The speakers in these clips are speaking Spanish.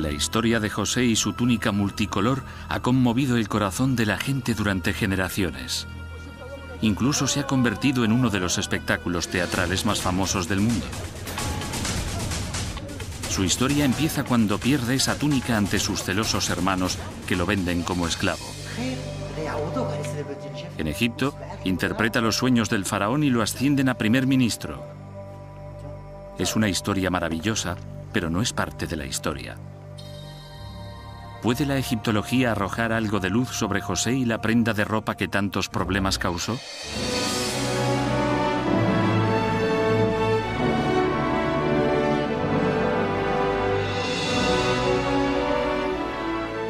La historia de José y su túnica multicolor ha conmovido el corazón de la gente durante generaciones. Incluso se ha convertido en uno de los espectáculos teatrales más famosos del mundo. Su historia empieza cuando pierde esa túnica ante sus celosos hermanos que lo venden como esclavo. En Egipto, interpreta los sueños del faraón y lo ascienden a primer ministro. Es una historia maravillosa, pero no es parte de la historia. ¿Puede la egiptología arrojar algo de luz sobre José y la prenda de ropa que tantos problemas causó?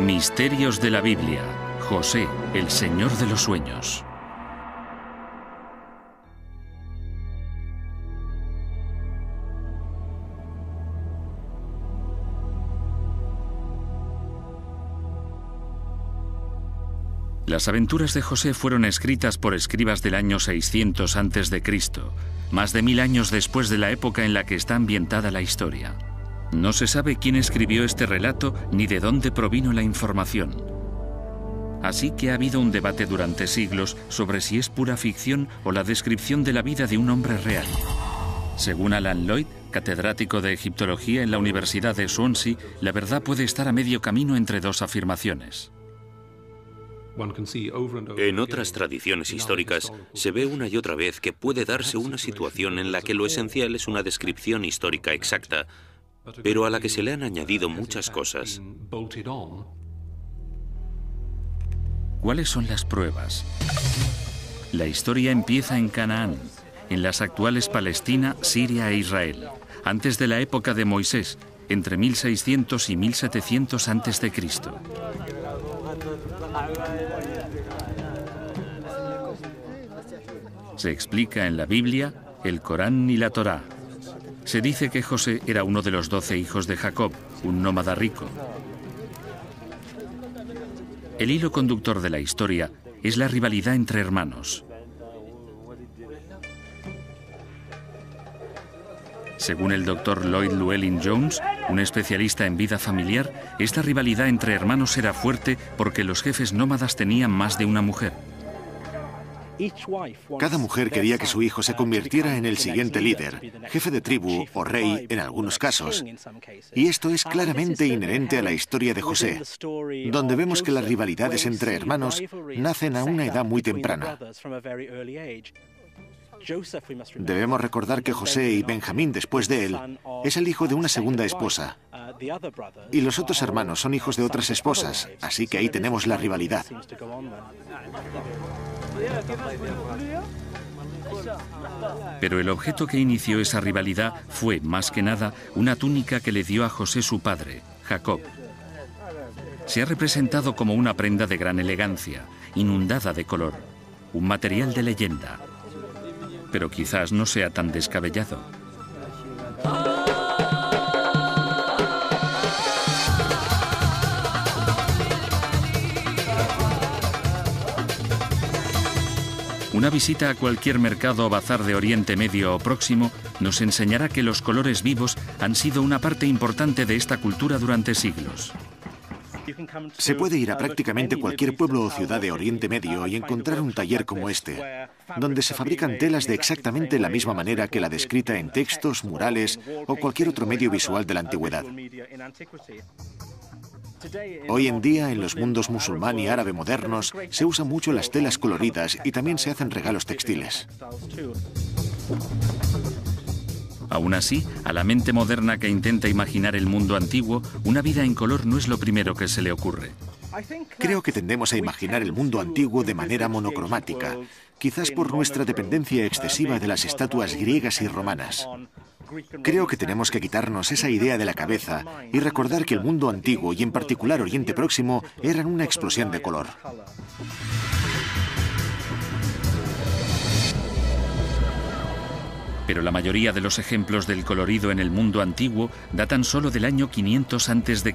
Misterios de la Biblia. José, el Señor de los Sueños. Las aventuras de José fueron escritas por escribas del año 600 a.C., más de 1000 años después de la época en la que está ambientada la historia. No se sabe quién escribió este relato ni de dónde provino la información. Así que ha habido un debate durante siglos sobre si es pura ficción o la descripción de la vida de un hombre real. Según Alan Lloyd, catedrático de egiptología en la Universidad de Swansea, la verdad puede estar a medio camino entre dos afirmaciones. En otras tradiciones históricas se ve una y otra vez que puede darse una situación en la que lo esencial es una descripción histórica exacta, pero a la que se le han añadido muchas cosas. ¿Cuáles son las pruebas? La historia empieza en Canaán, en las actuales Palestina, Siria e Israel, antes de la época de Moisés, entre 1600 y 1700 a.C. Se explica en la Biblia, el Corán y la Torá. Se dice que José era uno de los 12 hijos de Jacob, un nómada rico. El hilo conductor de la historia es la rivalidad entre hermanos. Según el Dr. Lloyd Llewellyn Jones, un especialista en vida familiar, esta rivalidad entre hermanos era fuerte porque los jefes nómadas tenían más de una mujer. Cada mujer quería que su hijo se convirtiera en el siguiente líder, jefe de tribu o rey en algunos casos. Y esto es claramente inherente a la historia de José, donde vemos que las rivalidades entre hermanos nacen a una edad muy temprana. Debemos recordar que José y Benjamín, después de él, es el hijo de una segunda esposa. Y los otros hermanos son hijos de otras esposas, así que ahí tenemos la rivalidad. Pero el objeto que inició esa rivalidad fue, más que nada, una túnica que le dio a José su padre, Jacob. Se ha representado como una prenda de gran elegancia, inundada de color, un material de leyenda. Pero quizás no sea tan descabellado. Una visita a cualquier mercado o bazar de Oriente Medio o Próximo nos enseñará que los colores vivos han sido una parte importante de esta cultura durante siglos. Se puede ir a prácticamente cualquier pueblo o ciudad de Oriente Medio y encontrar un taller como este, donde se fabrican telas de exactamente la misma manera que la descrita en textos, murales o cualquier otro medio visual de la antigüedad. Hoy en día, en los mundos musulmán y árabe modernos, se usan mucho las telas coloridas y también se hacen regalos textiles. Aún así, a la mente moderna que intenta imaginar el mundo antiguo, una vida en color no es lo primero que se le ocurre. Creo que tendemos a imaginar el mundo antiguo de manera monocromática, quizás por nuestra dependencia excesiva de las estatuas griegas y romanas. Creo que tenemos que quitarnos esa idea de la cabeza y recordar que el mundo antiguo y en particular Oriente Próximo eran una explosión de color. Pero la mayoría de los ejemplos del colorido en el mundo antiguo datan solo del año 500 a.C.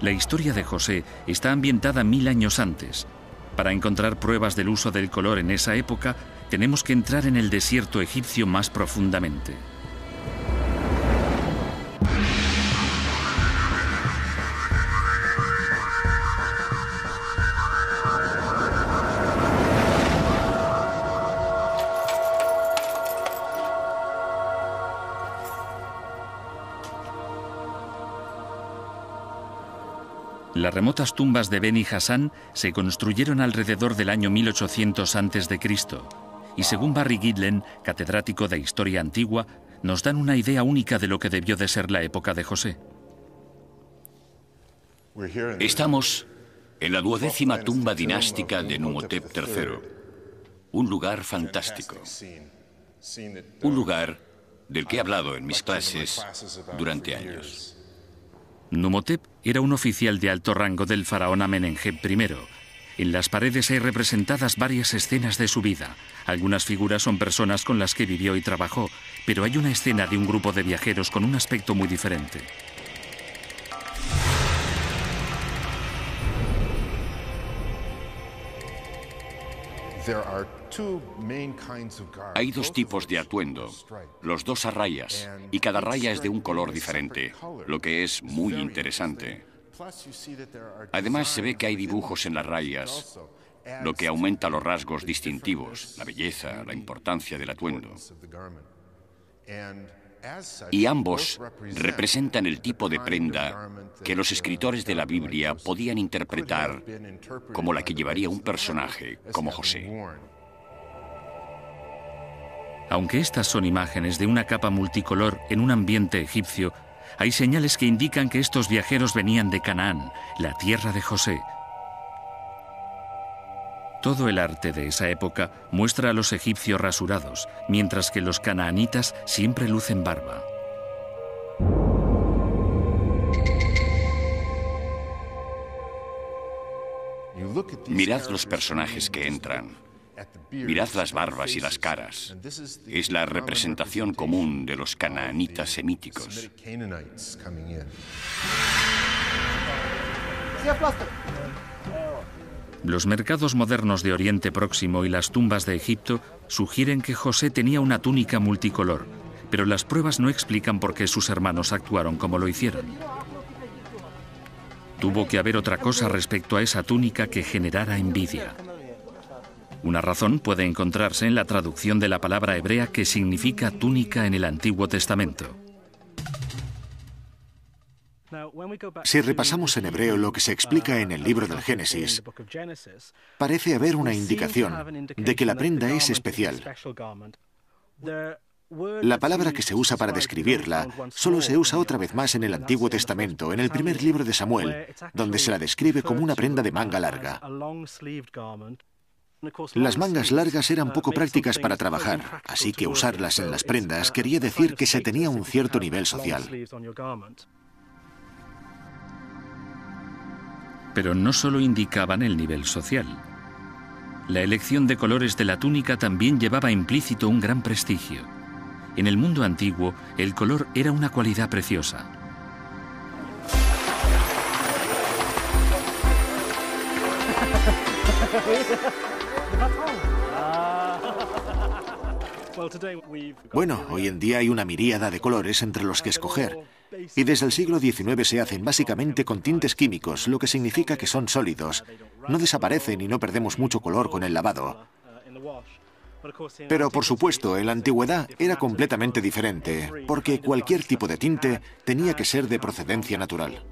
La historia de José está ambientada 1000 años antes. Para encontrar pruebas del uso del color en esa época, tenemos que entrar en el desierto egipcio más profundamente. Las remotas tumbas de Beni Hasan se construyeron alrededor del año 1800 a.C. y según Barry Girdler, catedrático de Historia Antigua, nos dan una idea única de lo que debió de ser la época de José. Estamos en la 12ª tumba dinástica de Numhotep III, un lugar fantástico, un lugar del que he hablado en mis clases durante años. Numhotep era un oficial de alto rango del faraón Amenemhet I. En las paredes hay representadas varias escenas de su vida. Algunas figuras son personas con las que vivió y trabajó, pero hay una escena de un grupo de viajeros con un aspecto muy diferente. Hay dos tipos de atuendo, los dos a rayas, y cada raya es de un color diferente, lo que es muy interesante. Además, se ve que hay dibujos en las rayas, lo que aumenta los rasgos distintivos, la belleza, la importancia del atuendo. Y ambos representan el tipo de prenda que los escritores de la Biblia podían interpretar como la que llevaría un personaje como José. Aunque estas son imágenes de una capa multicolor en un ambiente egipcio, hay señales que indican que estos viajeros venían de Canaán, la tierra de José. Todo el arte de esa época muestra a los egipcios rasurados, mientras que los canaanitas siempre lucen barba. Mirad los personajes que entran. Mirad las barbas y las caras. Es la representación común de los canaanitas semíticos. Los mercados modernos de Oriente Próximo y las tumbas de Egipto sugieren que José tenía una túnica multicolor, pero las pruebas no explican por qué sus hermanos actuaron como lo hicieron. Tuvo que haber otra cosa respecto a esa túnica que generara envidia. Una razón puede encontrarse en la traducción de la palabra hebrea que significa túnica en el Antiguo Testamento. Si repasamos en hebreo lo que se explica en el libro del Génesis, parece haber una indicación de que la prenda es especial. La palabra que se usa para describirla solo se usa otra vez más en el Antiguo Testamento, en el primer libro de Samuel, donde se la describe como una prenda de manga larga. Las mangas largas eran poco prácticas para trabajar, así que usarlas en las prendas quería decir que se tenía un cierto nivel social. Pero no solo indicaban el nivel social. La elección de colores de la túnica también llevaba implícito un gran prestigio. En el mundo antiguo, el color era una cualidad preciosa. Bueno, hoy en día hay una miríada de colores entre los que escoger. Y desde el siglo XIX se hacen básicamente con tintes químicos, lo que significa que son sólidos. No desaparecen y no perdemos mucho color con el lavado. Pero por supuesto, en la antigüedad era completamente diferente, porque cualquier tipo de tinte tenía que ser de procedencia natural.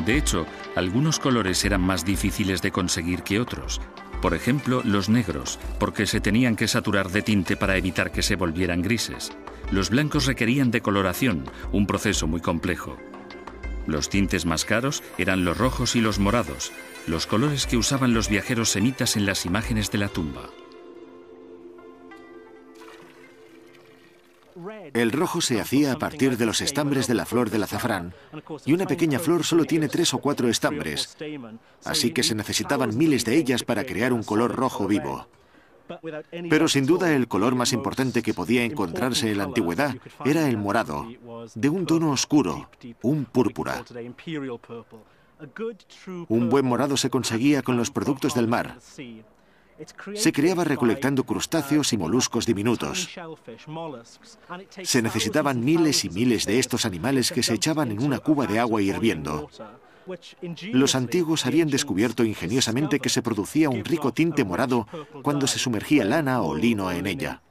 De hecho, algunos colores eran más difíciles de conseguir que otros. Por ejemplo, los negros, porque se tenían que saturar de tinte para evitar que se volvieran grises. Los blancos requerían decoloración, un proceso muy complejo. Los tintes más caros eran los rojos y los morados, los colores que usaban los viajeros semitas en las imágenes de la tumba. El rojo se hacía a partir de los estambres de la flor del azafrán, y una pequeña flor solo tiene 3 o 4 estambres, así que se necesitaban miles de ellas para crear un color rojo vivo. Pero sin duda el color más importante que podía encontrarse en la antigüedad era el morado, de un tono oscuro, un púrpura. Un buen morado se conseguía con los productos del mar. Se creaba recolectando crustáceos y moluscos diminutos. Se necesitaban miles y miles de estos animales que se echaban en una cuba de agua hirviendo. Los antiguos habían descubierto ingeniosamente que se producía un rico tinte morado cuando se sumergía lana o lino en ella.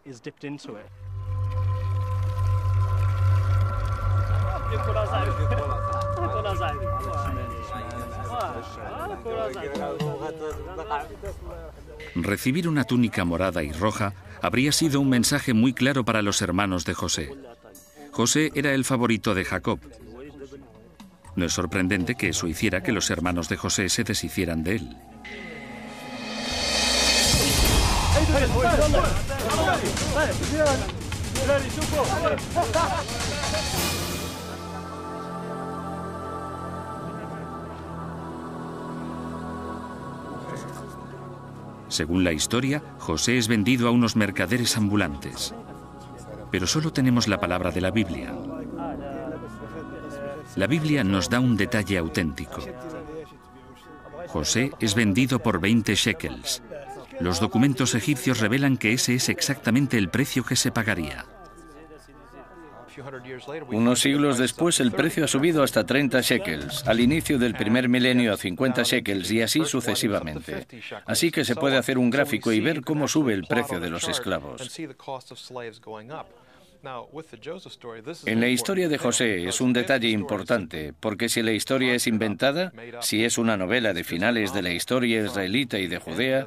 Recibir una túnica morada y roja habría sido un mensaje muy claro para los hermanos de José. José era el favorito de Jacob. No es sorprendente que eso hiciera que los hermanos de José se deshicieran de él. Según la historia, José es vendido a unos mercaderes ambulantes. Pero solo tenemos la palabra de la Biblia. La Biblia nos da un detalle auténtico. José es vendido por 20 shekels. Los documentos egipcios revelan que ese es exactamente el precio que se pagaría. Unos siglos después, el precio ha subido hasta 30 shekels, al inicio del primer milenio a 50 shekels y así sucesivamente. Así que se puede hacer un gráfico y ver cómo sube el precio de los esclavos. En la historia de José es un detalle importante, porque si la historia es inventada, si es una novela de finales de la historia israelita y de Judea,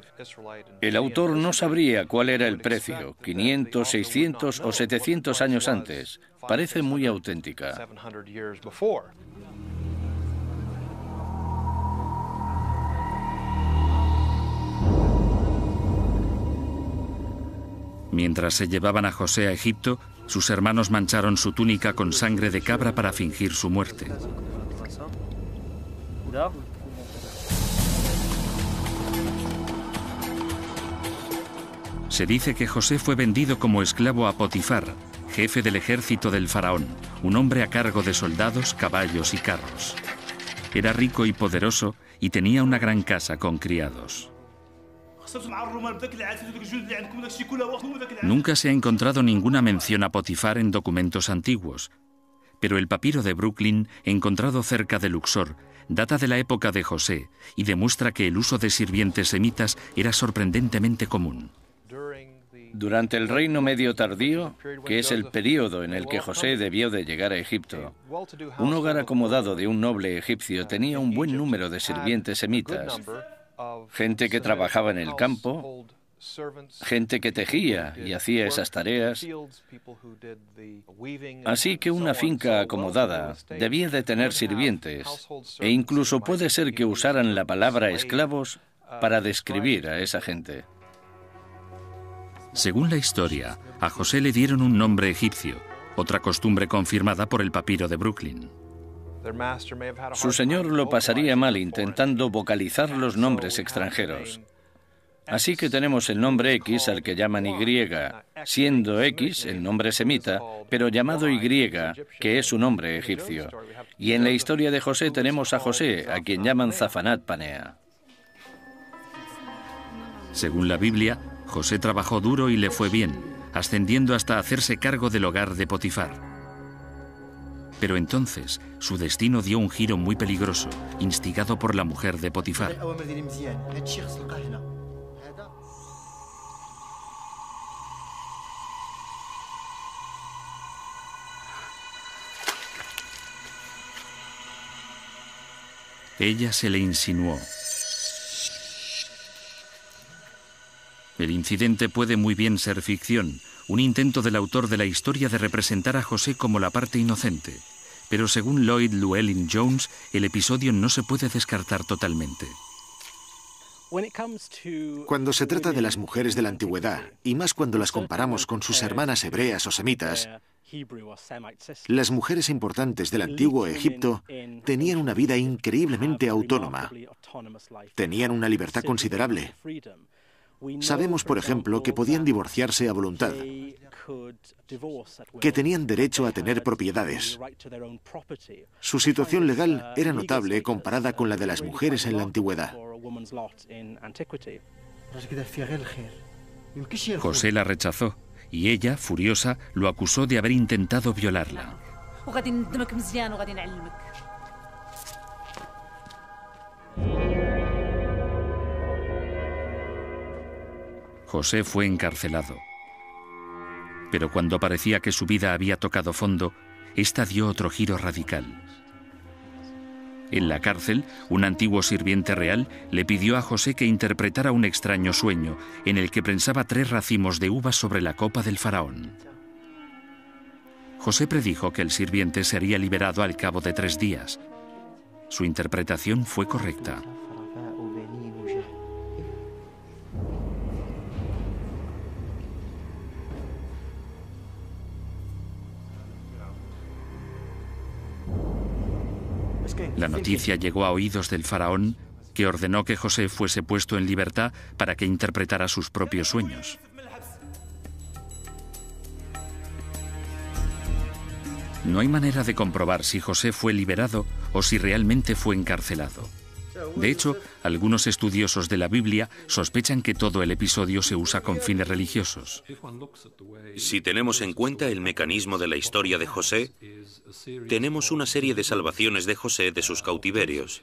el autor no sabría cuál era el precio, 500, 600 o 700 años antes. Parece muy auténtica. Mientras se llevaban a José a Egipto, sus hermanos mancharon su túnica con sangre de cabra para fingir su muerte. Se dice que José fue vendido como esclavo a Potifar, jefe del ejército del faraón, un hombre a cargo de soldados, caballos y carros. Era rico y poderoso y tenía una gran casa con criados. Nunca se ha encontrado ninguna mención a Potifar en documentos antiguos, pero el papiro de Brooklyn, encontrado cerca de Luxor, data de la época de José y demuestra que el uso de sirvientes semitas era sorprendentemente común. Durante el Reino Medio Tardío, que es el período en el que José debió de llegar a Egipto, un hogar acomodado de un noble egipcio tenía un buen número de sirvientes semitas, gente que trabajaba en el campo, gente que tejía y hacía esas tareas. Así que una finca acomodada debía de tener sirvientes, e incluso puede ser que usaran la palabra esclavos para describir a esa gente. Según la historia, a José le dieron un nombre egipcio, otra costumbre confirmada por el papiro de Brooklyn. Su señor lo pasaría mal intentando vocalizar los nombres extranjeros. Así que tenemos el nombre X al que llaman Y, siendo X el nombre semita, pero llamado Y, que es su nombre egipcio. Y en la historia de José tenemos a José, a quien llaman Zafanat Panea. Según la Biblia, José trabajó duro y le fue bien, ascendiendo hasta hacerse cargo del hogar de Potifar. Pero entonces, su destino dio un giro muy peligroso, instigado por la mujer de Potifar. Ella se le insinuó. El incidente puede muy bien ser ficción, un intento del autor de la historia de representar a José como la parte inocente. Pero según Lloyd Llewellyn Jones, el episodio no se puede descartar totalmente. Cuando se trata de las mujeres de la antigüedad, y más cuando las comparamos con sus hermanas hebreas o semitas, las mujeres importantes del antiguo Egipto tenían una vida increíblemente autónoma. Tenían una libertad considerable. Sabemos, por ejemplo, que podían divorciarse a voluntad, que tenían derecho a tener propiedades. Su situación legal era notable comparada con la de las mujeres en la antigüedad. José la rechazó y ella, furiosa, lo acusó de haber intentado violarla. José fue encarcelado. Pero cuando parecía que su vida había tocado fondo, esta dio otro giro radical. En la cárcel, un antiguo sirviente real le pidió a José que interpretara un extraño sueño en el que prensaba 3 racimos de uvas sobre la copa del faraón. José predijo que el sirviente sería liberado al cabo de 3 días. Su interpretación fue correcta. La noticia llegó a oídos del faraón, que ordenó que José fuese puesto en libertad para que interpretara sus propios sueños. No hay manera de comprobar si José fue liberado o si realmente fue encarcelado. De hecho, algunos estudiosos de la Biblia sospechan que todo el episodio se usa con fines religiosos. Si tenemos en cuenta el mecanismo de la historia de José, tenemos una serie de salvaciones de José de sus cautiverios.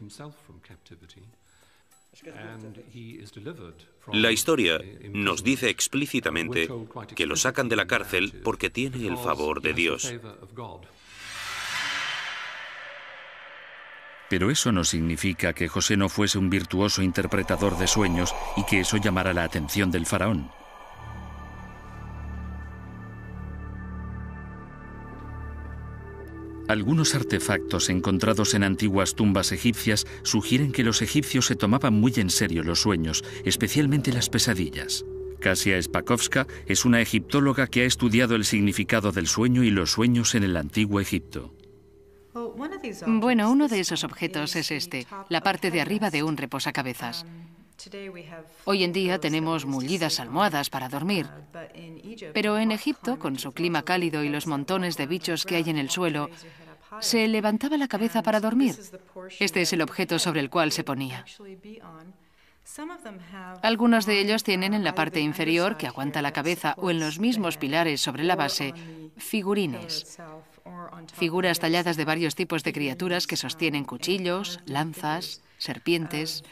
La historia nos dice explícitamente que lo sacan de la cárcel porque tiene el favor de Dios. Pero eso no significa que José no fuese un virtuoso interpretador de sueños y que eso llamara la atención del faraón. Algunos artefactos encontrados en antiguas tumbas egipcias sugieren que los egipcios se tomaban muy en serio los sueños, especialmente las pesadillas. Kasia Spakovska es una egiptóloga que ha estudiado el significado del sueño y los sueños en el antiguo Egipto. Bueno, uno de esos objetos es este, la parte de arriba de un reposacabezas. Hoy en día tenemos mullidas almohadas para dormir, pero en Egipto, con su clima cálido y los montones de bichos que hay en el suelo, se levantaba la cabeza para dormir. Este es el objeto sobre el cual se ponía. Algunos de ellos tienen en la parte inferior, que aguanta la cabeza, o en los mismos pilares sobre la base, figurines. Figuras talladas de varios tipos de criaturas que sostienen cuchillos, lanzas, serpientes.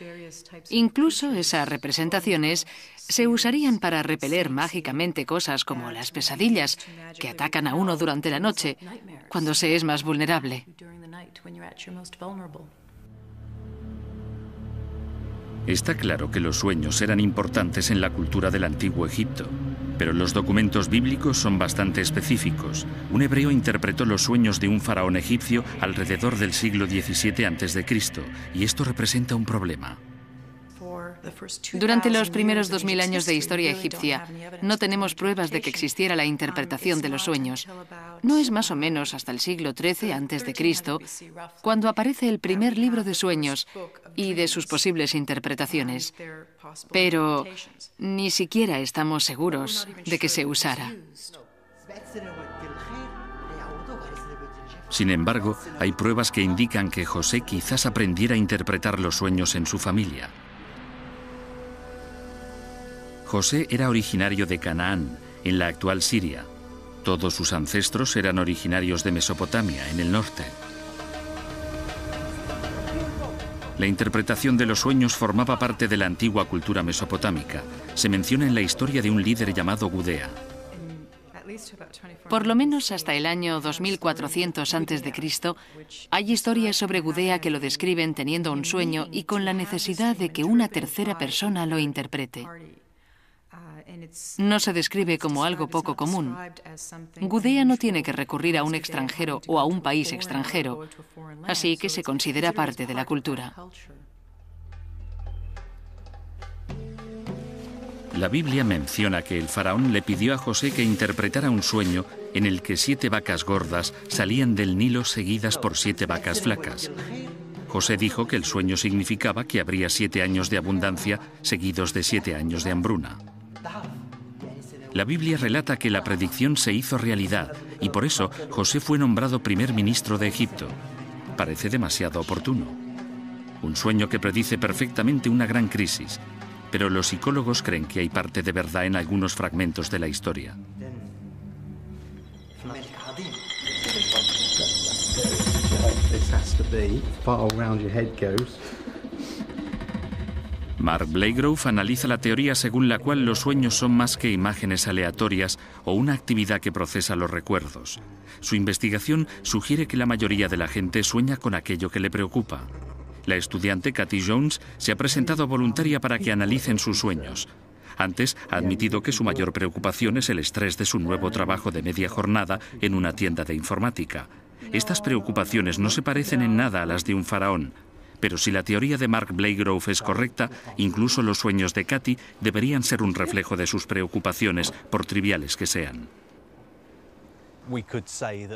Incluso esas representaciones se usarían para repeler mágicamente cosas como las pesadillas, que atacan a uno durante la noche, cuando se es más vulnerable. Está claro que los sueños eran importantes en la cultura del antiguo Egipto, pero los documentos bíblicos son bastante específicos. Un hebreo interpretó los sueños de un faraón egipcio alrededor del siglo XVII a.C., y esto representa un problema. Durante los primeros 2000 años de historia egipcia, no tenemos pruebas de que existiera la interpretación de los sueños. No es más o menos hasta el siglo XIII a.C., cuando aparece el primer libro de sueños y de sus posibles interpretaciones. Pero ni siquiera estamos seguros de que se usara. Sin embargo, hay pruebas que indican que José quizás aprendiera a interpretar los sueños en su familia. José era originario de Canaán, en la actual Siria. Todos sus ancestros eran originarios de Mesopotamia, en el norte. La interpretación de los sueños formaba parte de la antigua cultura mesopotámica. Se menciona en la historia de un líder llamado Gudea. Por lo menos hasta el año 2400 a.C., hay historias sobre Gudea que lo describen teniendo un sueño y con la necesidad de que una tercera persona lo interprete. No se describe como algo poco común. Gudea no tiene que recurrir a un extranjero o a un país extranjero, así que se considera parte de la cultura. La Biblia menciona que el faraón le pidió a José que interpretara un sueño en el que 7 vacas gordas salían del Nilo seguidas por 7 vacas flacas. José dijo que el sueño significaba que habría 7 años de abundancia seguidos de 7 años de hambruna. La Biblia relata que la predicción se hizo realidad y por eso José fue nombrado primer ministro de Egipto. Parece demasiado oportuno. Un sueño que predice perfectamente una gran crisis, pero los psicólogos creen que hay parte de verdad en algunos fragmentos de la historia. Mark Blakegrove analiza la teoría según la cual los sueños son más que imágenes aleatorias o una actividad que procesa los recuerdos. Su investigación sugiere que la mayoría de la gente sueña con aquello que le preocupa. La estudiante Cathy Jones se ha presentado voluntaria para que analicen sus sueños. Antes ha admitido que su mayor preocupación es el estrés de su nuevo trabajo de media jornada en una tienda de informática. Estas preocupaciones no se parecen en nada a las de un faraón. Pero si la teoría de Mark Blakegrove es correcta, incluso los sueños de Cathy deberían ser un reflejo de sus preocupaciones, por triviales que sean.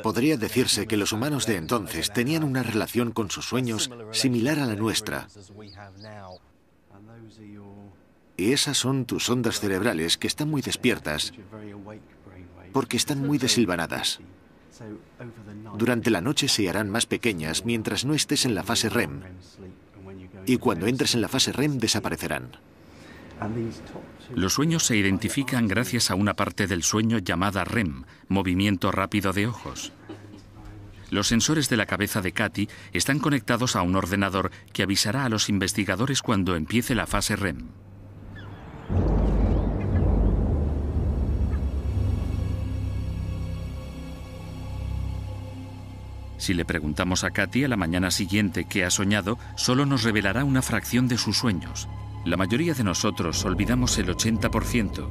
Podría decirse que los humanos de entonces tenían una relación con sus sueños similar a la nuestra. Y esas son tus ondas cerebrales que están muy despiertas porque están muy desilvanadas. Durante la noche se harán más pequeñas mientras no estés en la fase REM. Y cuando entres en la fase REM desaparecerán. Los sueños se identifican gracias a una parte del sueño llamada REM, movimiento rápido de ojos. Los sensores de la cabeza de Cathy están conectados a un ordenador que avisará a los investigadores cuando empiece la fase REM. Si le preguntamos a Cathy a la mañana siguiente qué ha soñado, solo nos revelará una fracción de sus sueños. La mayoría de nosotros olvidamos el 80%,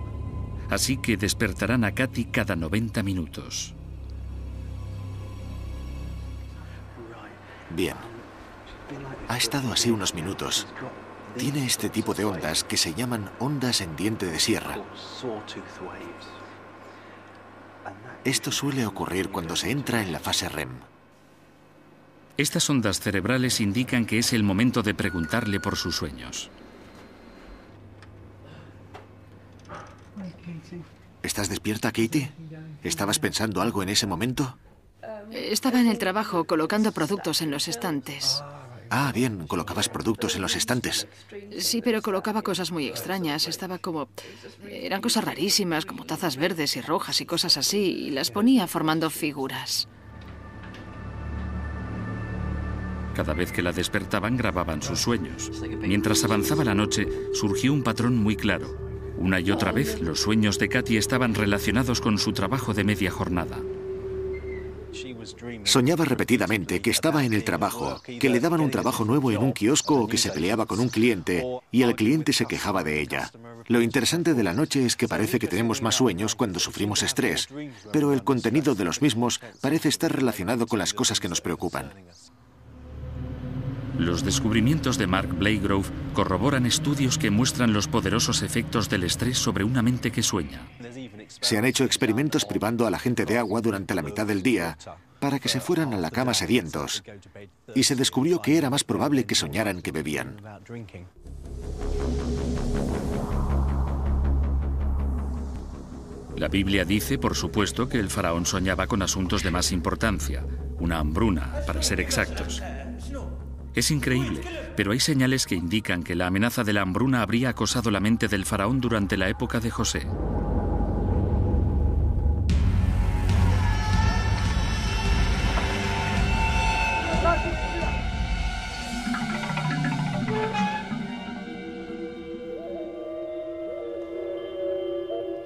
así que despertarán a Cathy cada 90 minutos. Bien. Ha estado así unos minutos. Tiene este tipo de ondas que se llaman ondas en diente de sierra. Esto suele ocurrir cuando se entra en la fase REM. Estas ondas cerebrales indican que es el momento de preguntarle por sus sueños. ¿Estás despierta, Katie? ¿Estabas pensando algo en ese momento? Estaba en el trabajo colocando productos en los estantes. Ah, bien, colocabas productos en los estantes. Sí, pero colocaba cosas muy extrañas. Eran cosas rarísimas, como tazas verdes y rojas y cosas así, y las ponía formando figuras. Cada vez que la despertaban, grababan sus sueños. Mientras avanzaba la noche, surgió un patrón muy claro. Una y otra vez, los sueños de Cathy estaban relacionados con su trabajo de media jornada. Soñaba repetidamente que estaba en el trabajo, que le daban un trabajo nuevo en un kiosco o que se peleaba con un cliente y el cliente se quejaba de ella. Lo interesante de la noche es que parece que tenemos más sueños cuando sufrimos estrés, pero el contenido de los mismos parece estar relacionado con las cosas que nos preocupan. Los descubrimientos de Mark Blakegrove corroboran estudios que muestran los poderosos efectos del estrés sobre una mente que sueña. Se han hecho experimentos privando a la gente de agua durante la mitad del día para que se fueran a la cama sedientos, y se descubrió que era más probable que soñaran que bebían. La Biblia dice, por supuesto, que el faraón soñaba con asuntos de más importancia, una hambruna, para ser exactos. Es increíble, pero hay señales que indican que la amenaza de la hambruna habría acosado la mente del faraón durante la época de José.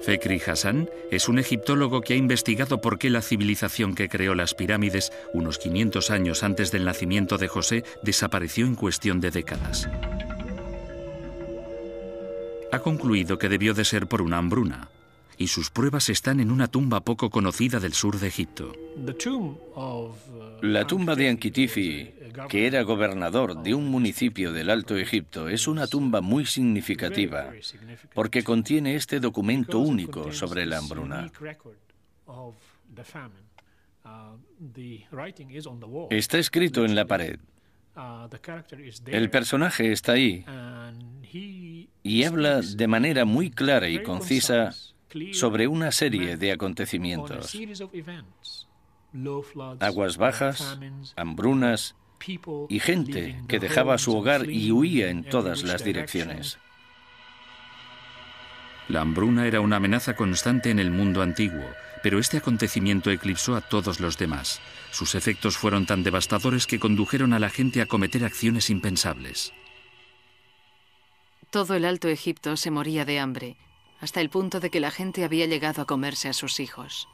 Fekri Hassan es un egiptólogo que ha investigado por qué la civilización que creó las pirámides, unos 500 años antes del nacimiento de José, desapareció en cuestión de décadas. Ha concluido que debió de ser por una hambruna, y sus pruebas están en una tumba poco conocida del sur de Egipto. La tumba de Ankitifi, que era gobernador de un municipio del Alto Egipto, es una tumba muy significativa porque contiene este documento único sobre la hambruna. Está escrito en la pared. El personaje está ahí y habla de manera muy clara y concisa sobre una serie de acontecimientos: aguas bajas, hambrunas y gente que dejaba su hogar y huía en todas las direcciones. La hambruna era una amenaza constante en el mundo antiguo, pero este acontecimiento eclipsó a todos los demás. Sus efectos fueron tan devastadores que condujeron a la gente a cometer acciones impensables. Todo el Alto Egipto se moría de hambre, hasta el punto de que la gente había llegado a comerse a sus hijos.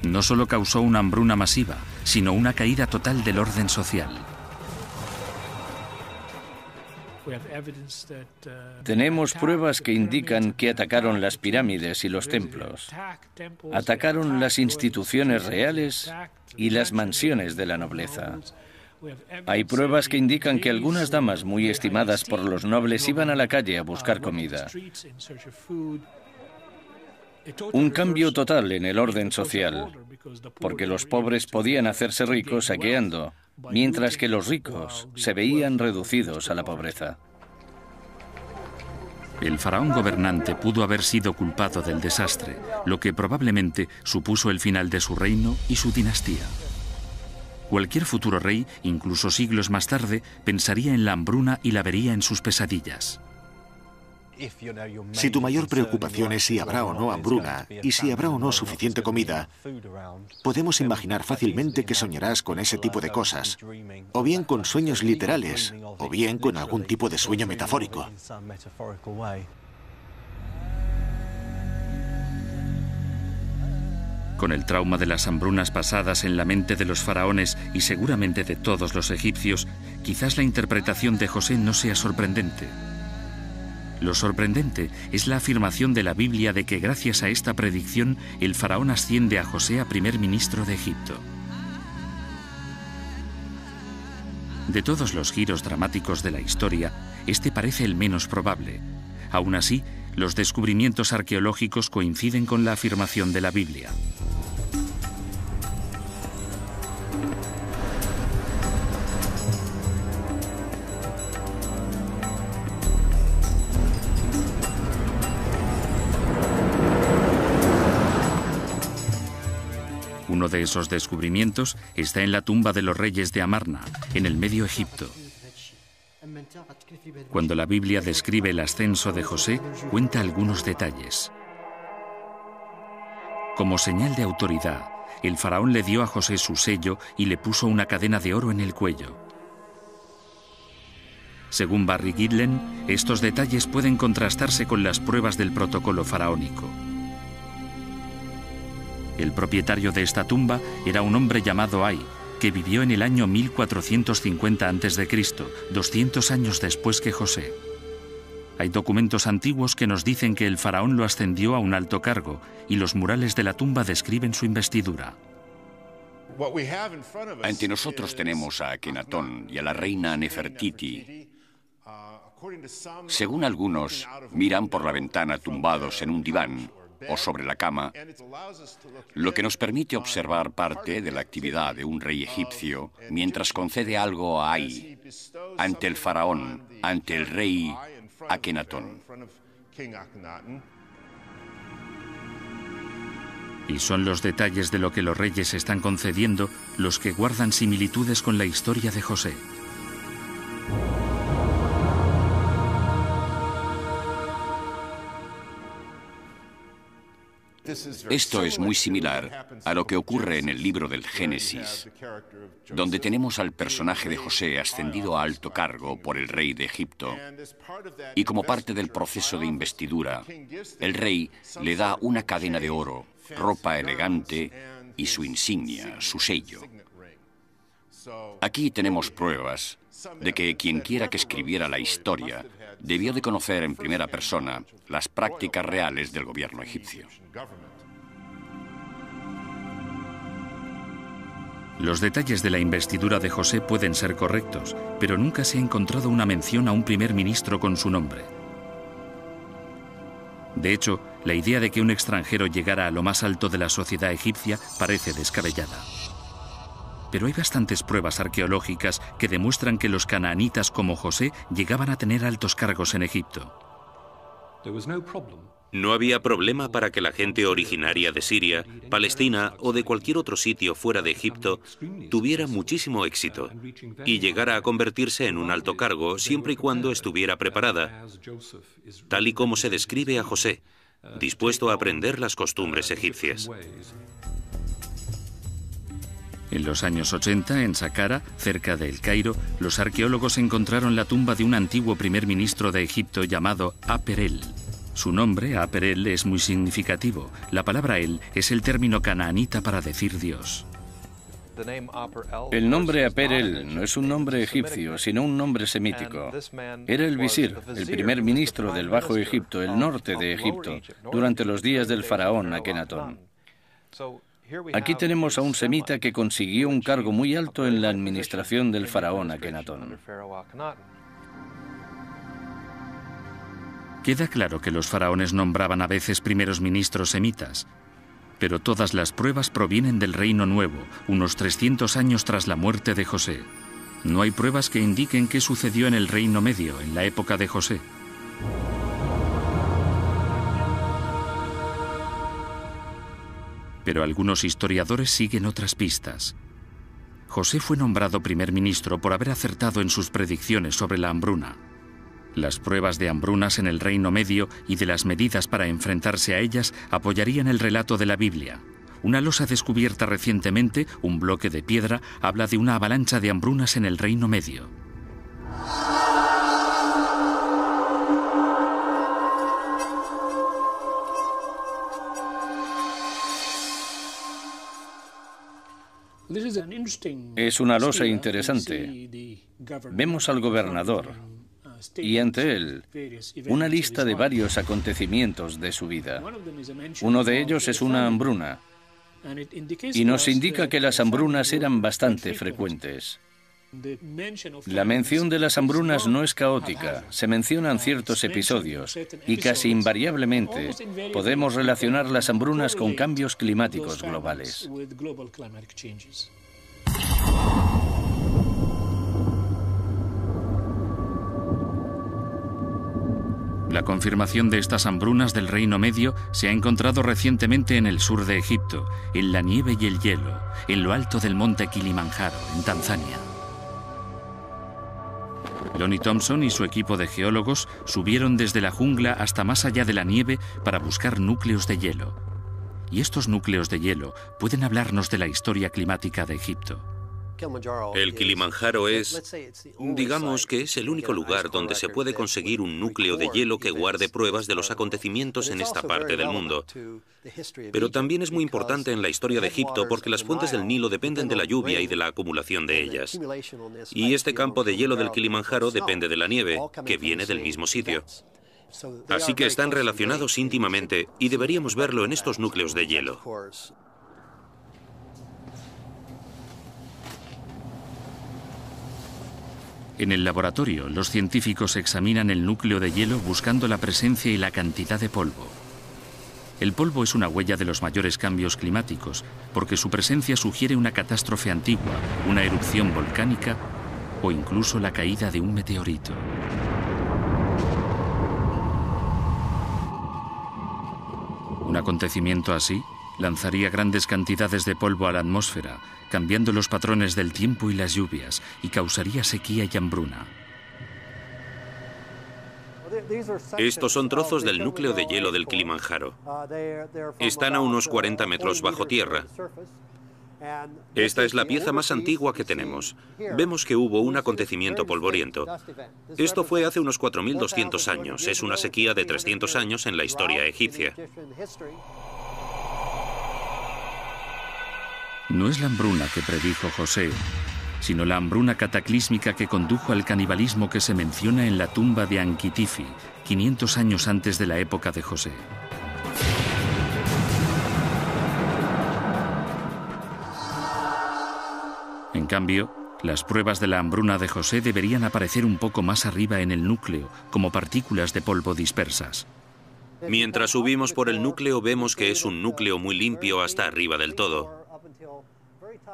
No solo causó una hambruna masiva, sino una caída total del orden social. Tenemos pruebas que indican que atacaron las pirámides y los templos. Atacaron las instituciones reales y las mansiones de la nobleza. Hay pruebas que indican que algunas damas muy estimadas por los nobles iban a la calle a buscar comida. Un cambio total en el orden social, porque los pobres podían hacerse ricos saqueando, mientras que los ricos se veían reducidos a la pobreza. El faraón gobernante pudo haber sido culpado del desastre, lo que probablemente supuso el final de su reino y su dinastía. Cualquier futuro rey, incluso siglos más tarde, pensaría en la hambruna y la vería en sus pesadillas. Si tu mayor preocupación es si habrá o no hambruna y si habrá o no suficiente comida, podemos imaginar fácilmente que soñarás con ese tipo de cosas, o bien con sueños literales, o bien con algún tipo de sueño metafórico. Con el trauma de las hambrunas pasadas en la mente de los faraones y seguramente de todos los egipcios, quizás la interpretación de José no sea sorprendente. Lo sorprendente es la afirmación de la Biblia de que gracias a esta predicción el faraón asciende a José a primer ministro de Egipto. De todos los giros dramáticos de la historia, este parece el menos probable. Aún así, los descubrimientos arqueológicos coinciden con la afirmación de la Biblia. Uno de esos descubrimientos está en la tumba de los reyes de Amarna, en el Medio Egipto. Cuando la Biblia describe el ascenso de José, cuenta algunos detalles. Como señal de autoridad, el faraón le dio a José su sello y le puso una cadena de oro en el cuello. Según Barry Girdler, estos detalles pueden contrastarse con las pruebas del protocolo faraónico. El propietario de esta tumba era un hombre llamado Ay, que vivió en el año 1450 a.C., 200 años después que José. Hay documentos antiguos que nos dicen que el faraón lo ascendió a un alto cargo y los murales de la tumba describen su investidura. Ante nosotros tenemos a Akenatón y a la reina Nefertiti. Según algunos, miran por la ventana tumbados en un diván o sobre la cama, lo que nos permite observar parte de la actividad de un rey egipcio mientras concede algo a Ay ante el faraón, ante el rey Akenatón. Y son los detalles de lo que los reyes están concediendo los que guardan similitudes con la historia de José. Esto es muy similar a lo que ocurre en el libro del Génesis, donde tenemos al personaje de José ascendido a alto cargo por el rey de Egipto, y como parte del proceso de investidura, el rey le da una cadena de oro, ropa elegante y su insignia, su sello. Aquí tenemos pruebas de que quien quiera que escribiera la historia debió de conocer en primera persona las prácticas reales del gobierno egipcio. Los detalles de la investidura de José pueden ser correctos, pero nunca se ha encontrado una mención a un primer ministro con su nombre. De hecho, la idea de que un extranjero llegara a lo más alto de la sociedad egipcia parece descabellada. Pero hay bastantes pruebas arqueológicas que demuestran que los canaanitas como José llegaban a tener altos cargos en Egipto. No había problema para que la gente originaria de Siria, Palestina o de cualquier otro sitio fuera de Egipto tuviera muchísimo éxito y llegara a convertirse en un alto cargo siempre y cuando estuviera preparada, tal y como se describe a José, dispuesto a aprender las costumbres egipcias. En los años 80, en Saqqara, cerca de El Cairo, los arqueólogos encontraron la tumba de un antiguo primer ministro de Egipto llamado Aper-El. Su nombre, Aper-El, es muy significativo. La palabra El es el término canaanita para decir Dios. El nombre Aper-El no es un nombre egipcio, sino un nombre semítico. Era el visir, el primer ministro del Bajo Egipto, el norte de Egipto, durante los días del faraón Akenatón. Aquí tenemos a un semita que consiguió un cargo muy alto en la administración del faraón Akenatón. Queda claro que los faraones nombraban a veces primeros ministros semitas, pero todas las pruebas provienen del Reino Nuevo, unos 300 años tras la muerte de José. No hay pruebas que indiquen qué sucedió en el Reino Medio, en la época de José. Pero algunos historiadores siguen otras pistas. José fue nombrado primer ministro por haber acertado en sus predicciones sobre la hambruna. Las pruebas de hambrunas en el Reino Medio y de las medidas para enfrentarse a ellas apoyarían el relato de la Biblia. Una losa descubierta recientemente, un bloque de piedra, habla de una avalancha de hambrunas en el Reino Medio. Es una losa interesante. Vemos al gobernador y ante él una lista de varios acontecimientos de su vida. Uno de ellos es una hambruna y nos indica que las hambrunas eran bastante frecuentes. La mención de las hambrunas no es caótica, se mencionan ciertos episodios y casi invariablemente podemos relacionar las hambrunas con cambios climáticos globales. La confirmación de estas hambrunas del Reino Medio se ha encontrado recientemente en el sur de Egipto, en la nieve y el hielo, en lo alto del monte Kilimanjaro, en Tanzania. Lonnie Thompson y su equipo de geólogos subieron desde la jungla hasta más allá de la nieve para buscar núcleos de hielo. Y estos núcleos de hielo pueden hablarnos de la historia climática de Egipto. El Kilimanjaro es, digamos que es el único lugar donde se puede conseguir un núcleo de hielo que guarde pruebas de los acontecimientos en esta parte del mundo. Pero también es muy importante en la historia de Egipto porque las fuentes del Nilo dependen de la lluvia y de la acumulación de ellas. Y este campo de hielo del Kilimanjaro depende de la nieve, que viene del mismo sitio. Así que están relacionados íntimamente y deberíamos verlo en estos núcleos de hielo. En el laboratorio, los científicos examinan el núcleo de hielo buscando la presencia y la cantidad de polvo. El polvo es una huella de los mayores cambios climáticos, porque su presencia sugiere una catástrofe antigua, una erupción volcánica o incluso la caída de un meteorito. Un acontecimiento así lanzaría grandes cantidades de polvo a la atmósfera, cambiando los patrones del tiempo y las lluvias, y causaría sequía y hambruna. Estos son trozos del núcleo de hielo del Kilimanjaro. Están a unos 40 metros bajo tierra. Esta es la pieza más antigua que tenemos. Vemos que hubo un acontecimiento polvoriento. Esto fue hace unos 4.200 años. Es una sequía de 300 años en la historia egipcia. No es la hambruna que predijo José, sino la hambruna cataclísmica que condujo al canibalismo que se menciona en la tumba de Anquitifi, 500 años antes de la época de José. En cambio, las pruebas de la hambruna de José deberían aparecer un poco más arriba en el núcleo, como partículas de polvo dispersas. Mientras subimos por el núcleo, vemos que es un núcleo muy limpio hasta arriba del todo.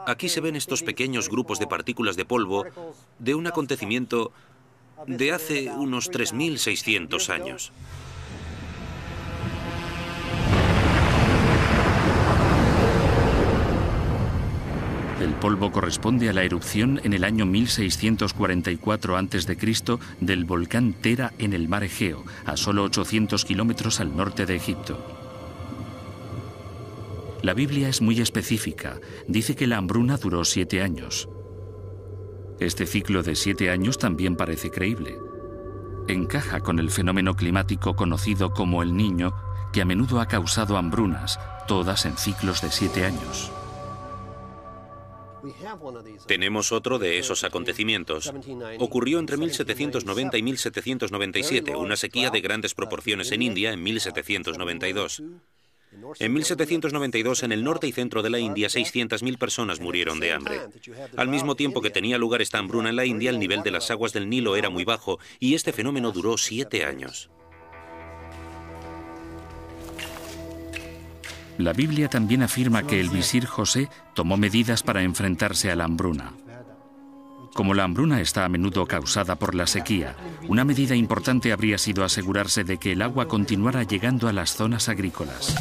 Aquí se ven estos pequeños grupos de partículas de polvo de un acontecimiento de hace unos 3.600 años. El polvo corresponde a la erupción en el año 1644 a.C. del volcán Tera en el mar Egeo, a solo 800 kilómetros al norte de Egipto. La Biblia es muy específica. Dice que la hambruna duró 7 años. Este ciclo de 7 años también parece creíble. Encaja con el fenómeno climático conocido como el Niño, que a menudo ha causado hambrunas, todas en ciclos de 7 años. Tenemos otro de esos acontecimientos. Ocurrió entre 1790 y 1797, una sequía de grandes proporciones en India en 1792. En 1792, en el norte y centro de la India, 600.000 personas murieron de hambre. Al mismo tiempo que tenía lugar esta hambruna en la India, el nivel de las aguas del Nilo era muy bajo y este fenómeno duró 7 años. La Biblia también afirma que el visir José tomó medidas para enfrentarse a la hambruna. Como la hambruna está a menudo causada por la sequía, una medida importante habría sido asegurarse de que el agua continuara llegando a las zonas agrícolas.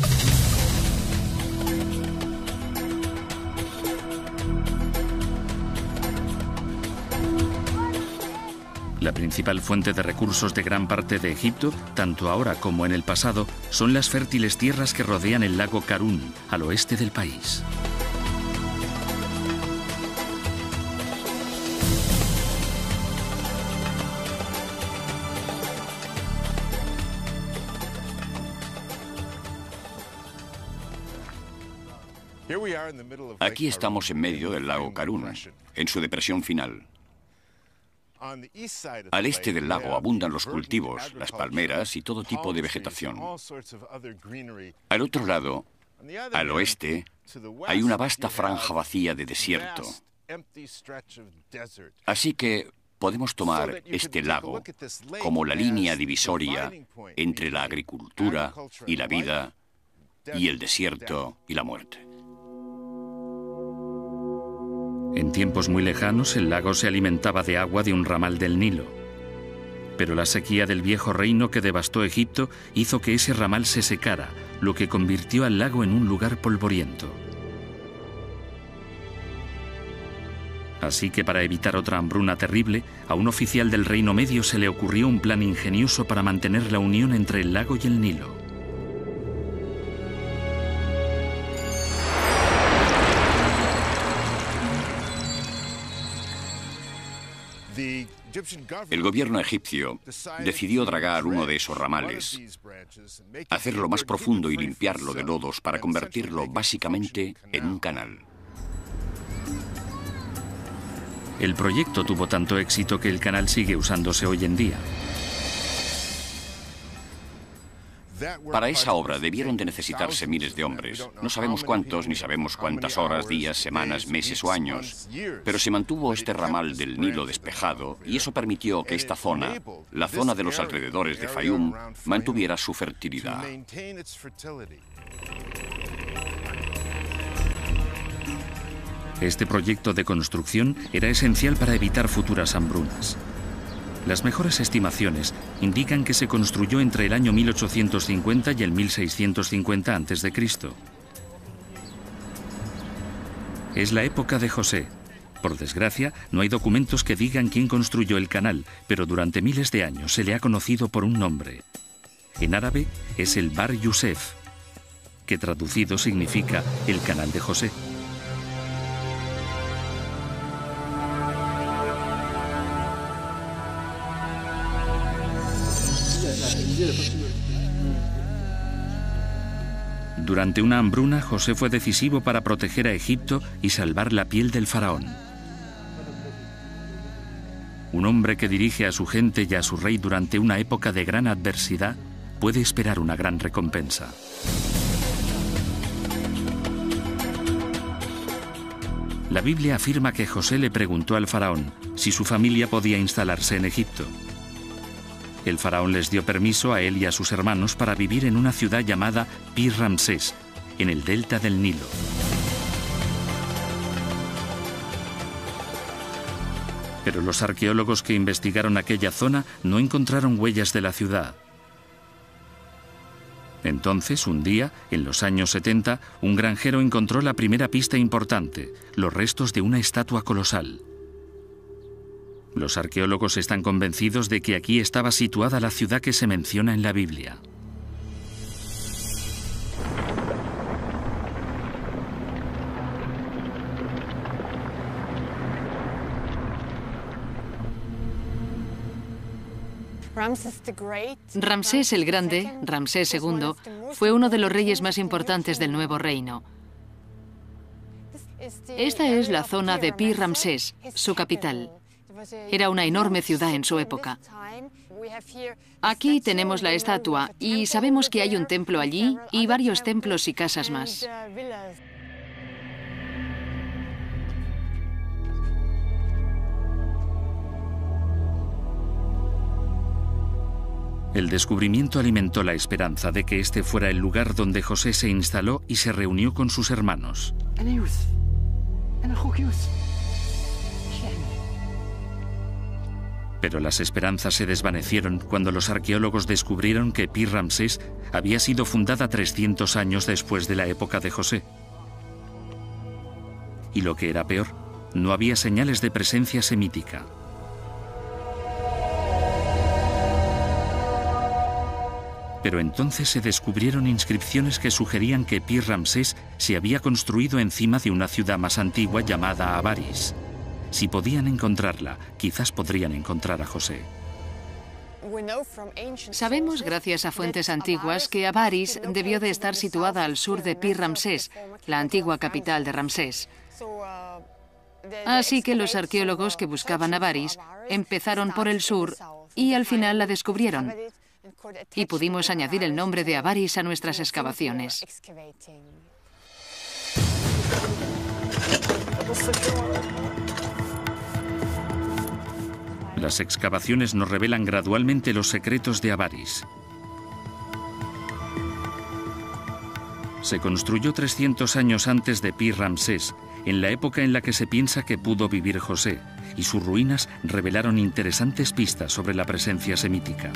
La principal fuente de recursos de gran parte de Egipto, tanto ahora como en el pasado, son las fértiles tierras que rodean el lago Karún, al oeste del país. Aquí estamos en medio del lago Karún, en su depresión final. Al este del lago abundan los cultivos, las palmeras y todo tipo de vegetación. Al otro lado, al oeste, hay una vasta franja vacía de desierto. Así que podemos tomar este lago como la línea divisoria entre la agricultura y la vida y el desierto y la muerte. En tiempos muy lejanos, el lago se alimentaba de agua de un ramal del Nilo. Pero la sequía del viejo reino que devastó Egipto hizo que ese ramal se secara, lo que convirtió al lago en un lugar polvoriento. Así que para evitar otra hambruna terrible, a un oficial del Reino Medio se le ocurrió un plan ingenioso para mantener la unión entre el lago y el Nilo. El gobierno egipcio decidió dragar uno de esos ramales, hacerlo más profundo y limpiarlo de lodos para convertirlo básicamente en un canal. El proyecto tuvo tanto éxito que el canal sigue usándose hoy en día. Para esa obra debieron de necesitarse miles de hombres. No sabemos cuántos, ni sabemos cuántas horas, días, semanas, meses o años. Pero se mantuvo este ramal del Nilo despejado y eso permitió que esta zona, la zona de los alrededores de Fayum, mantuviera su fertilidad. Este proyecto de construcción era esencial para evitar futuras hambrunas. Las mejores estimaciones indican que se construyó entre el año 1850 y el 1650 a.C. Es la época de José. Por desgracia, no hay documentos que digan quién construyó el canal, pero durante miles de años se le ha conocido por un nombre. En árabe es el Bar Yusef, que traducido significa el canal de José. Durante una hambruna, José fue decisivo para proteger a Egipto y salvar la piel del faraón. Un hombre que dirige a su gente y a su rey durante una época de gran adversidad puede esperar una gran recompensa. La Biblia afirma que José le preguntó al faraón si su familia podía instalarse en Egipto. El faraón les dio permiso a él y a sus hermanos para vivir en una ciudad llamada Pir Ramsés, en el delta del Nilo. Pero los arqueólogos que investigaron aquella zona no encontraron huellas de la ciudad. Entonces, un día, en los años 70, un granjero encontró la primera pista importante, los restos de una estatua colosal. Los arqueólogos están convencidos de que aquí estaba situada la ciudad que se menciona en la Biblia. Ramsés el Grande, Ramsés II, fue uno de los reyes más importantes del Nuevo Reino. Esta es la zona de Pi Ramsés, su capital. Era una enorme ciudad en su época. Aquí tenemos la estatua y sabemos que hay un templo allí y varios templos y casas más. El descubrimiento alimentó la esperanza de que este fuera el lugar donde José se instaló y se reunió con sus hermanos. Pero las esperanzas se desvanecieron cuando los arqueólogos descubrieron que Pi Ramsés había sido fundada 300 años después de la época de José. Y lo que era peor, no había señales de presencia semítica. Pero entonces se descubrieron inscripciones que sugerían que Pi Ramsés se había construido encima de una ciudad más antigua llamada Avaris. Si podían encontrarla, quizás podrían encontrar a José. Sabemos, gracias a fuentes antiguas, que Avaris debió de estar situada al sur de Pi Ramsés, la antigua capital de Ramsés. Así que los arqueólogos que buscaban Avaris empezaron por el sur y al final la descubrieron. Y pudimos añadir el nombre de Avaris a nuestras excavaciones. Las excavaciones nos revelan gradualmente los secretos de Avaris. Se construyó 300 años antes de Pi Ramsés, en la época en la que se piensa que pudo vivir José, y sus ruinas revelaron interesantes pistas sobre la presencia semítica.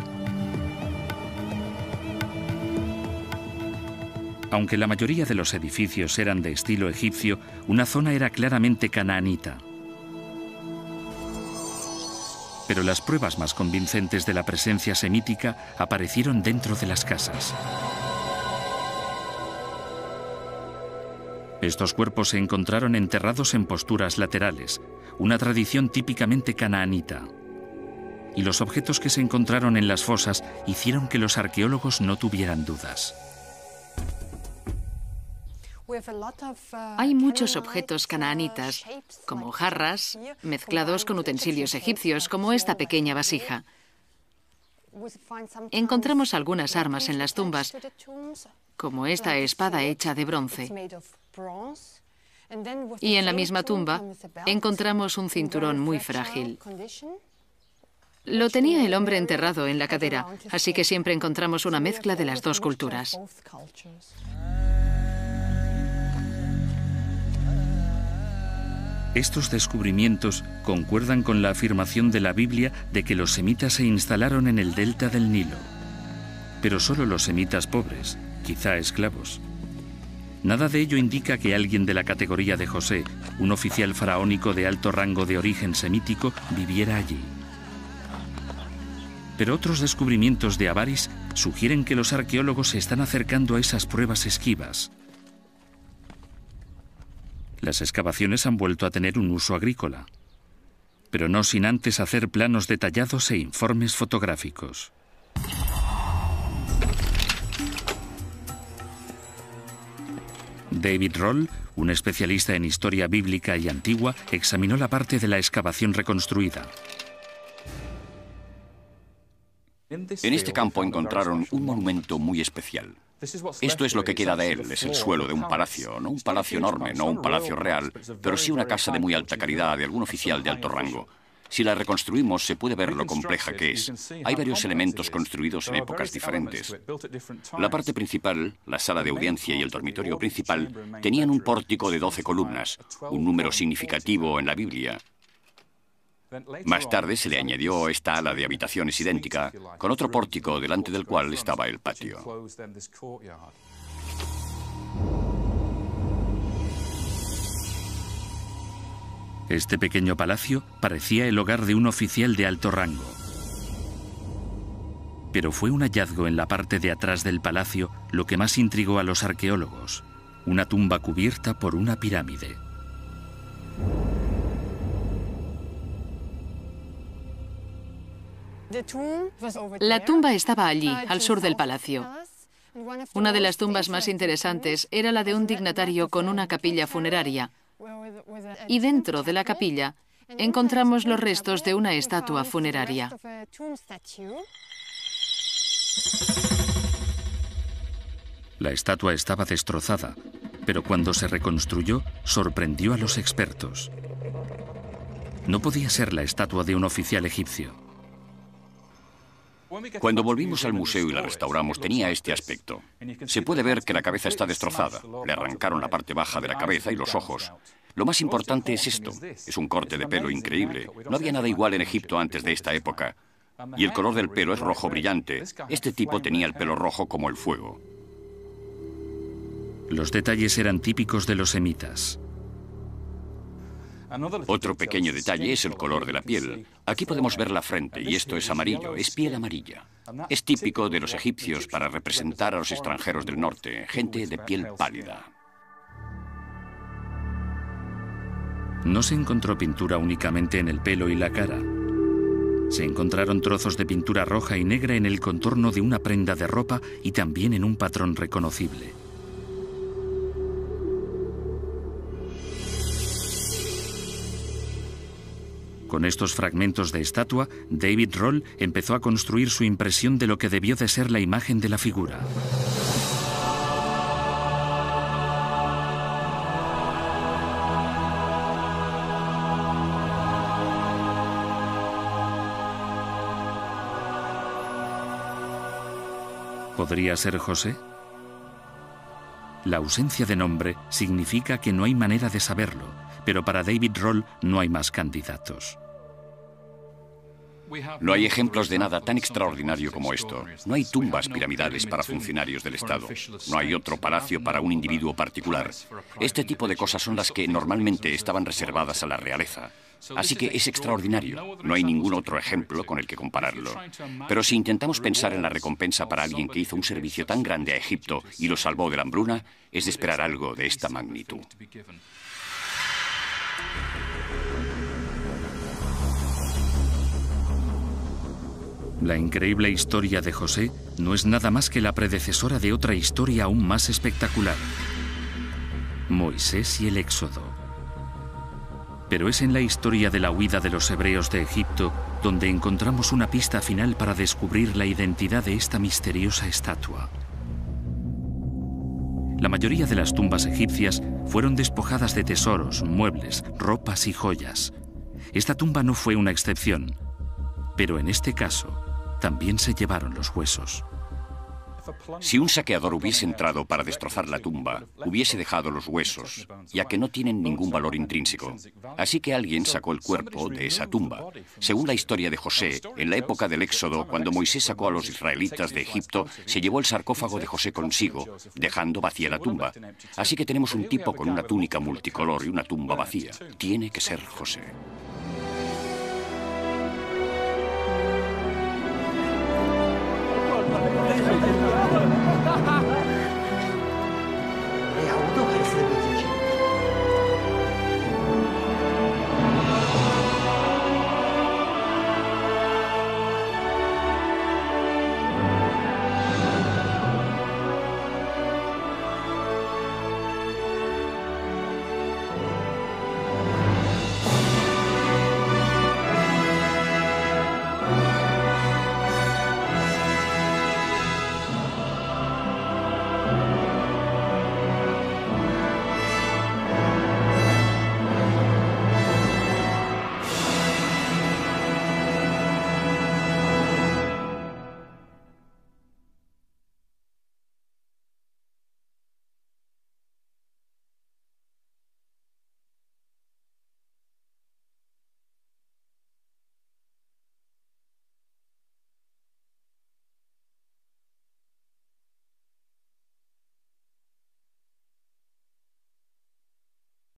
Aunque la mayoría de los edificios eran de estilo egipcio, una zona era claramente canaanita. Pero las pruebas más convincentes de la presencia semítica aparecieron dentro de las casas. Estos cuerpos se encontraron enterrados en posturas laterales, una tradición típicamente canaanita. Y los objetos que se encontraron en las fosas hicieron que los arqueólogos no tuvieran dudas. Hay muchos objetos canaanitas, como jarras, mezclados con utensilios egipcios, como esta pequeña vasija. Encontramos algunas armas en las tumbas, como esta espada hecha de bronce. Y en la misma tumba encontramos un cinturón muy frágil. Lo tenía el hombre enterrado en la cadera, así que siempre encontramos una mezcla de las dos culturas. Estos descubrimientos concuerdan con la afirmación de la Biblia de que los semitas se instalaron en el delta del Nilo. Pero solo los semitas pobres, quizá esclavos. Nada de ello indica que alguien de la categoría de José, un oficial faraónico de alto rango de origen semítico, viviera allí. Pero otros descubrimientos de Avaris sugieren que los arqueólogos se están acercando a esas pruebas esquivas. Las excavaciones han vuelto a tener un uso agrícola, pero no sin antes hacer planos detallados e informes fotográficos. David Roll, un especialista en historia bíblica y antigua, examinó la parte de la excavación reconstruida. En este campo encontraron un monumento muy especial. Esto es lo que queda de él, es el suelo de un palacio, no un palacio enorme, no un palacio real, pero sí una casa de muy alta calidad de algún oficial de alto rango. Si la reconstruimos se puede ver lo compleja que es. Hay varios elementos construidos en épocas diferentes. La parte principal, la sala de audiencia y el dormitorio principal, tenían un pórtico de 12 columnas, un número significativo en la Biblia. Más tarde se le añadió esta ala de habitaciones idéntica, con otro pórtico delante del cual estaba el patio. Este pequeño palacio parecía el hogar de un oficial de alto rango. Pero fue un hallazgo en la parte de atrás del palacio lo que más intrigó a los arqueólogos: una tumba cubierta por una pirámide. La tumba estaba allí, al sur del palacio. Una de las tumbas más interesantes era la de un dignatario con una capilla funeraria. Y dentro de la capilla encontramos los restos de una estatua funeraria. La estatua estaba destrozada, pero cuando se reconstruyó, sorprendió a los expertos. No podía ser la estatua de un oficial egipcio. Cuando volvimos al museo y la restauramos, tenía este aspecto. Se puede ver que la cabeza está destrozada. Le arrancaron la parte baja de la cabeza y los ojos. Lo más importante es esto. Es un corte de pelo increíble. No había nada igual en Egipto antes de esta época. Y el color del pelo es rojo brillante. Este tipo tenía el pelo rojo como el fuego. Los detalles eran típicos de los semitas. Otro pequeño detalle es el color de la piel. Aquí podemos ver la frente y esto es amarillo, es piel amarilla. Es típico de los egipcios para representar a los extranjeros del norte, gente de piel pálida. No se encontró pintura únicamente en el pelo y la cara. Se encontraron trozos de pintura roja y negra en el contorno de una prenda de ropa y también en un patrón reconocible. Con estos fragmentos de estatua, David Rohl empezó a construir su impresión de lo que debió de ser la imagen de la figura. ¿Podría ser José? La ausencia de nombre significa que no hay manera de saberlo, pero para David Rohl no hay más candidatos. No hay ejemplos de nada tan extraordinario como esto. No hay tumbas piramidales para funcionarios del Estado. No hay otro palacio para un individuo particular. Este tipo de cosas son las que normalmente estaban reservadas a la realeza. Así que es extraordinario. No hay ningún otro ejemplo con el que compararlo. Pero si intentamos pensar en la recompensa para alguien que hizo un servicio tan grande a Egipto y lo salvó de la hambruna, es de esperar algo de esta magnitud. La increíble historia de José no es nada más que la predecesora de otra historia aún más espectacular: Moisés y el Éxodo. Pero es en la historia de la huida de los hebreos de Egipto donde encontramos una pista final para descubrir la identidad de esta misteriosa estatua. La mayoría de las tumbas egipcias fueron despojadas de tesoros, muebles, ropas y joyas. Esta tumba no fue una excepción, pero en este caso también se llevaron los huesos. Si un saqueador hubiese entrado para destrozar la tumba, hubiese dejado los huesos, ya que no tienen ningún valor intrínseco. Así que alguien sacó el cuerpo de esa tumba. Según la historia de José, en la época del Éxodo, cuando Moisés sacó a los israelitas de Egipto, se llevó el sarcófago de José consigo, dejando vacía la tumba. Así que tenemos un tipo con una túnica multicolor y una tumba vacía. Tiene que ser José.